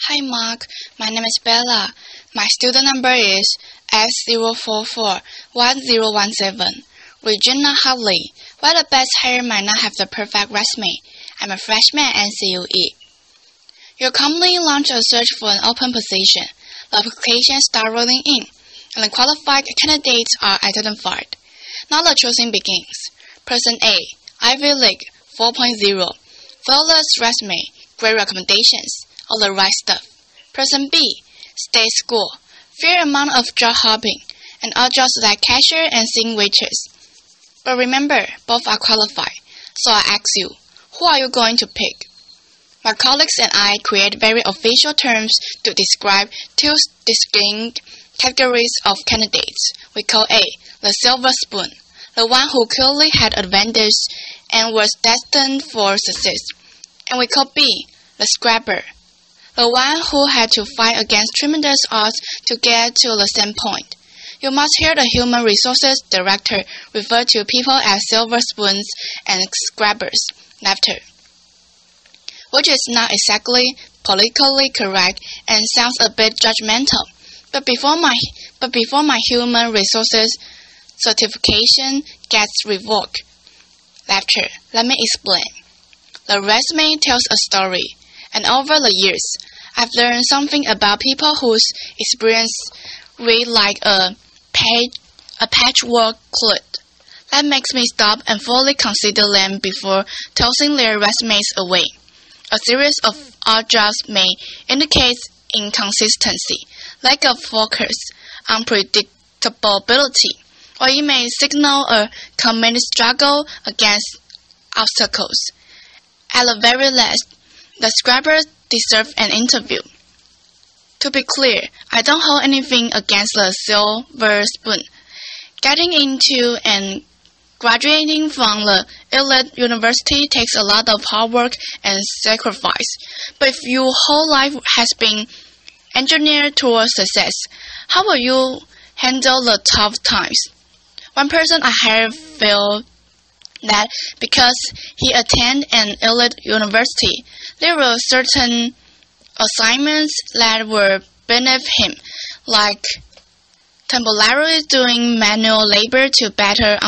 Hi Mark, my name is Bella. My student number is F0441017. Regina Hartley. While the best hire might not have the perfect resume, I'm a freshman at CUE. Your company launched a search for an open position. The applications start rolling in, and the qualified candidates are identified. Now the choosing begins. Person A, Ivy League 4.0, flawless resume, great recommendations, all the right stuff. Person B, state school, fair amount of job hopping, and all jobs like cashier and sing waitress. But remember, both are qualified, so I ask you, who are you going to pick? My colleagues and I create very official terms to describe two distinct categories of candidates. We call A, the silver spoon, the one who clearly had advantage and was destined for success. And we call B, the scrapper, the one who had to fight against tremendous odds to get to the same point. You must hear the human resources director refer to people as silver spoons and scrappers. Laughter. Which is not exactly politically correct and sounds a bit judgmental. But before my human resources certification gets revoked. Laughter. Let me explain. The resume tells a story, and over the years, I've learned something about people whose experience read like a patchwork quilt. That makes me stop and fully consider them before tossing their resumes away. A series of odd jobs may indicate inconsistency, lack of focus, unpredictability, or it may signal a committed struggle against obstacles. At the very least, the scrappers deserve an interview. To be clear, I don't hold anything against the silver spoon. Getting into and graduating from the elite university takes a lot of hard work and sacrifice. But if your whole life has been engineered towards success, how will you handle the tough times? One person I hired felt that because he attended an elite university, there were certain assignments that were beneath him, like temporarily doing manual labor to better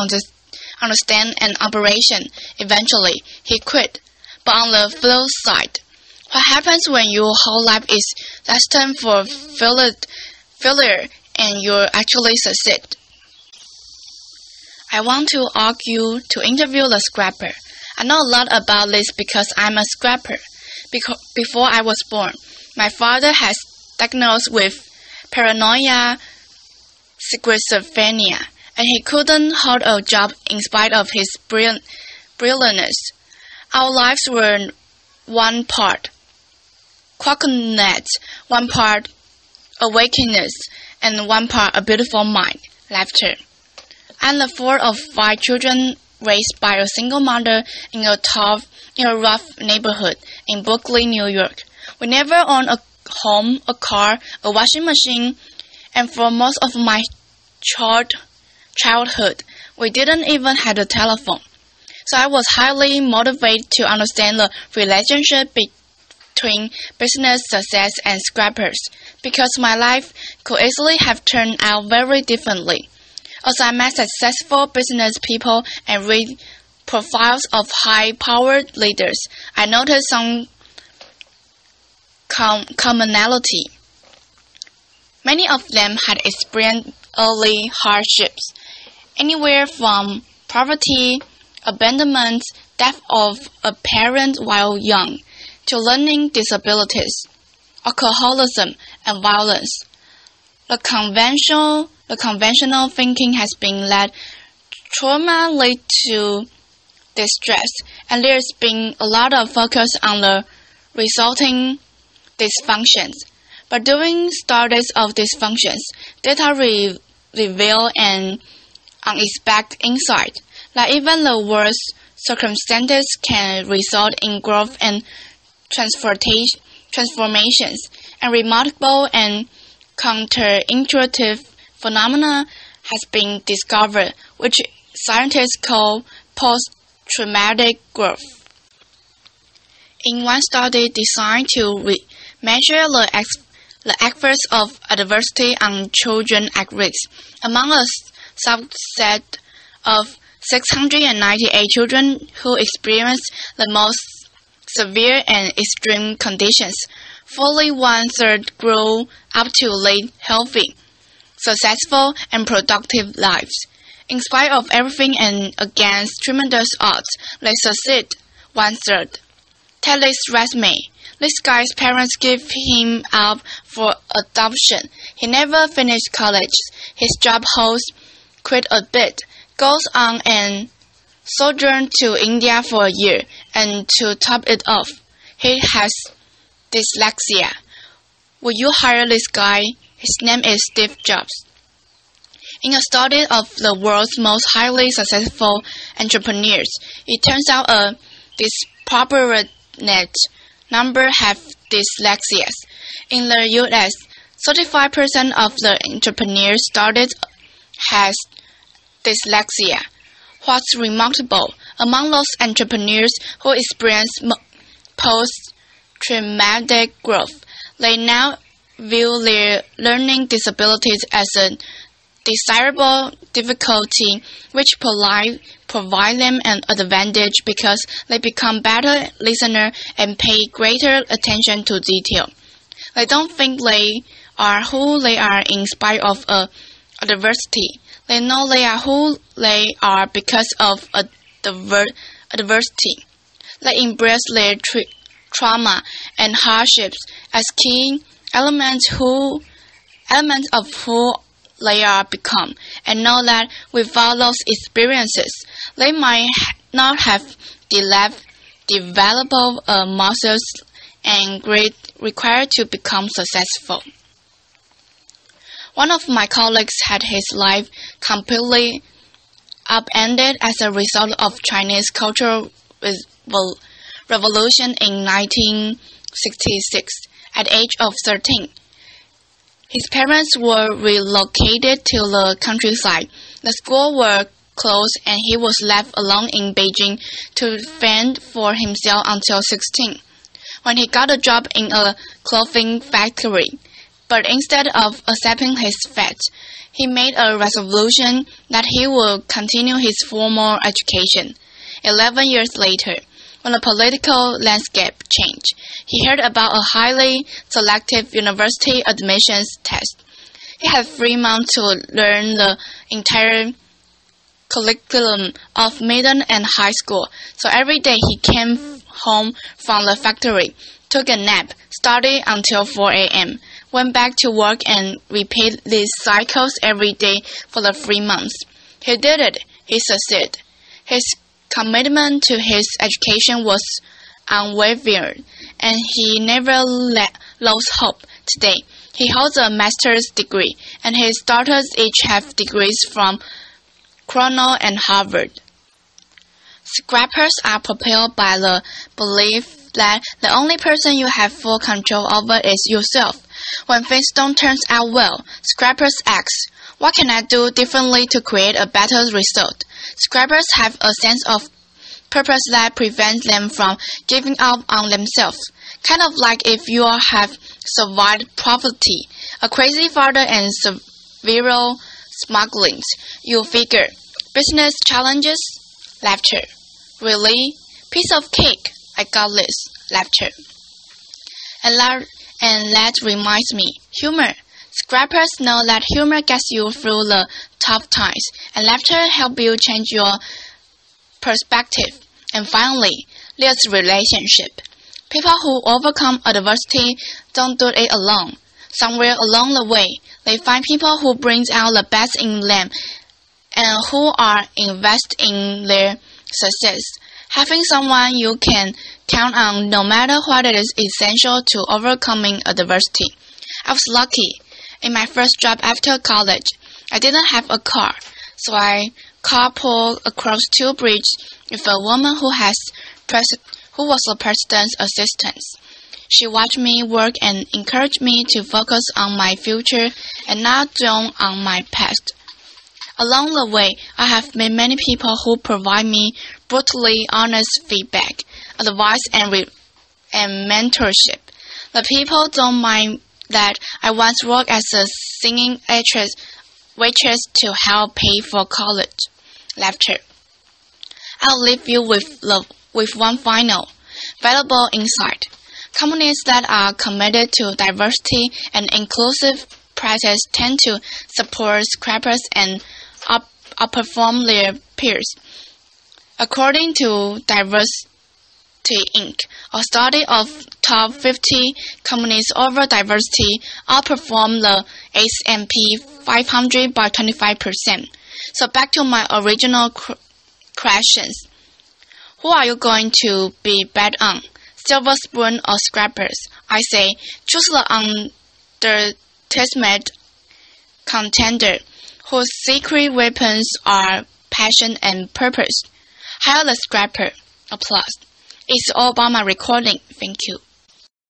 understand an operation. Eventually, he quit. But on the flip side, what happens when your whole life is destined for failure and you actually succeed? I want to argue to interview the scrapper. I know a lot about this because I'm a scrapper. Before I was born, my father has diagnosed with paranoia schizophrenia, and he couldn't hold a job in spite of his brilliance. Our lives were one part coconut, one part awakeness, and one part a beautiful mind. Laughter. I'm the fourth of 5 children raised by a single mother in a rough neighborhood in Brooklyn, New York. We never owned a home, a car, a washing machine, and for most of my childhood, we didn't even have a telephone. So I was highly motivated to understand the relationship between business success and scrappers, because my life could easily have turned out very differently. As I met successful business people and read profiles of high-powered leaders, I noticed some commonality. Many of them had experienced early hardships, anywhere from poverty, abandonment, death of a parent while young, to learning disabilities, alcoholism, and violence. The conventional thinking has been that trauma leads to distress, and there's been a lot of focus on the resulting dysfunctions. But during studies of dysfunctions, data reveal an unexpected insight that even the worst circumstances can result in growth and transformations, and remarkable and counterintuitive phenomena has been discovered, which scientists call post-traumatic growth. In one study designed to measure the effects of adversity on children at risk. Among a subset of 698 children who experienced the most severe and extreme conditions, fully one-third grew up to lead healthy, successful, and productive lives. In spite of everything and against tremendous odds, they succeed one-third. Teddy's resume. This guy's parents gave him up for adoption. He never finished college. His job host quit a bit, goes on and sojourn to India for a year, and to top it off, he has dyslexia. Would you hire this guy? His name is Steve Jobs. In a study of the world's most highly successful entrepreneurs, it turns out a disproportionate number have dyslexia. In the U.S., 35% of the entrepreneurs started has dyslexia. What's remarkable, among those entrepreneurs who experience post-traumatic growth, they now view their learning disabilities as a desirable difficulty which provide them an advantage because they become better listeners and pay greater attention to detail. They don't think they are who they are in spite of adversity. They know they are who they are because of adversity. They embrace their trauma and hardships as key elements of who they are become, and know that without those experiences, they might not have developed muscles and grit required to become successful. One of my colleagues had his life completely upended as a result of Chinese Cultural Revolution in 1966 at the age of 13. His parents were relocated to the countryside. The schools were closed and he was left alone in Beijing to fend for himself until 16, when he got a job in a clothing factory. But instead of accepting his fate, he made a resolution that he would continue his formal education. 11 years later, when the political landscape changed, he heard about a highly selective university admissions test. He had 3 months to learn the entire curriculum of middle and high school, so every day he came home from the factory, took a nap, studied until 4 a.m., went back to work and repeated these cycles every day for the 3 months. He did it. He succeeded. His commitment to his education was unwavering, and he never lost hope. Today, he holds a master's degree, and his daughters each have degrees from Cornell and Harvard. Scrappers are propelled by the belief that the only person you have full control over is yourself. When things don't turn out well, scrappers ask, what can I do differently to create a better result? Scrappers have a sense of purpose that prevents them from giving up on themselves. Kind of like if you have survived poverty, a crazy father, and severe smuggling, you figure, business challenges, laughter. Really? Piece of cake. I got this. Laughter. And that reminds me, humor. Scrappers know that humor gets you through the tough times, and laughter helps you change your perspective. And finally, there's relationship. People who overcome adversity don't do it alone. Somewhere along the way, they find people who bring out the best in them and who are invested in their success. Having someone you can count on no matter what is essential to overcoming adversity. I was lucky. In my first job after college, I didn't have a car, so I carpooled across 2 bridges with a woman who was the president's assistant. She watched me work and encouraged me to focus on my future and not dwell on my past. Along the way, I have met many people who provide me brutally honest feedback, advice, and mentorship. The people don't mind that I once worked as a singing waitress to help pay for college. Laughter. I'll leave you with one final, valuable insight. Companies that are committed to diversity and inclusive practice tend to support scrappers and outperform their peers. According to Diversity Inc., a study of top 50 companies over diversity outperformed the S&P 500 by 25%. So back to my original questions. Who are you going to be bet on? Silver spoon or scrappers? I say, choose the underestimated contender whose secret weapons are passion and purpose. Hire the scrapper. Applause. It's all about my recording. Thank you.